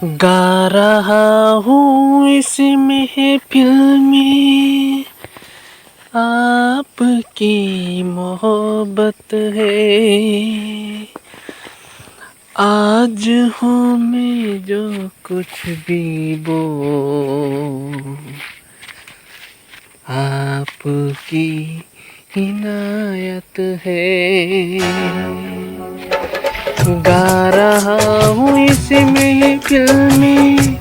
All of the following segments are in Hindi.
गा रहा हूँ इस महफिल में, आपकी मोहब्बत है। आज हूँ मैं जो कुछ भी वो आपकी इनायत है। गा रहा हूँ इस महफिल में,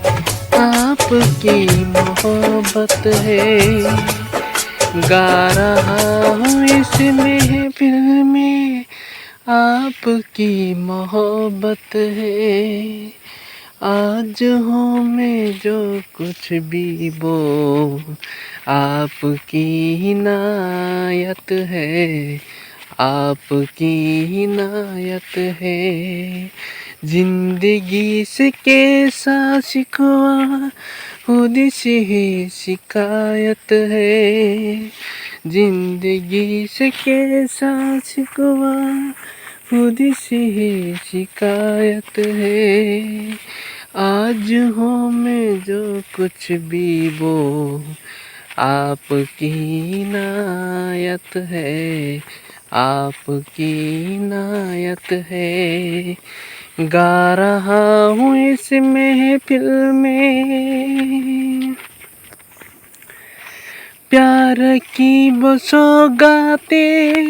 आपकी मोहब्बत है। गा रहा हूँ इस महफिल में, आपकी मोहब्बत है। आज हूँ मैं जो कुछ भी वो आपकी इनायत है, आपकी इनायत है। जिंदगी से कैसा शिकवा, खुद से ही शिकायत है। जिंदगी से कैसा शिकवा, खुद से ही शिकायत है। आज हूँ मैं जो कुछ भी वो आपकी इनायत है, आपकी इनायत है। गा रहा हूँ इस महफिल में, प्यार की वो सौगातें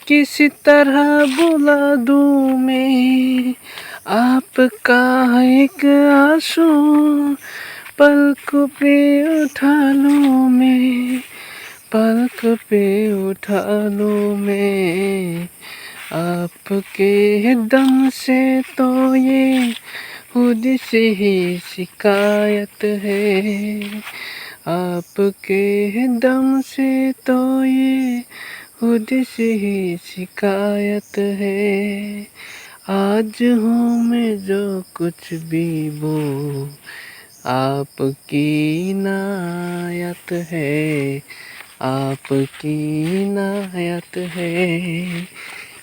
किस तरह बुला दूँ मैं। आपका एक आंसू पलक पे उठा लूँ मैं, पलक पे उठा लूँ मैं। आपके दम से तो ये खुद से ही शिकायत है। आपके दम से तो ये खुद से ही शिकायत है। आज हूँ मैं जो कुछ भी वो आपकी इनायत है, आपकी इनायत है।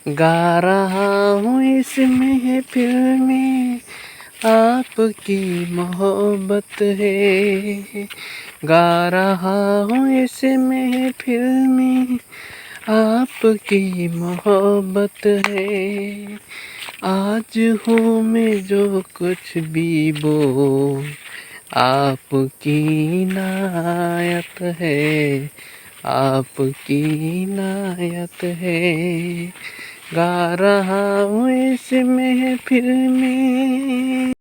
गा रहा हूँ इस महफिल में, आपकी मोहब्बत है। गा रहा हूँ इस महफिल में, आपकी मोहब्बत है। आज हूँ मैं जो कुछ भी वो आपकी इनायत है, आपकी इनायत है। गा रहा हूँ इस महफिल में।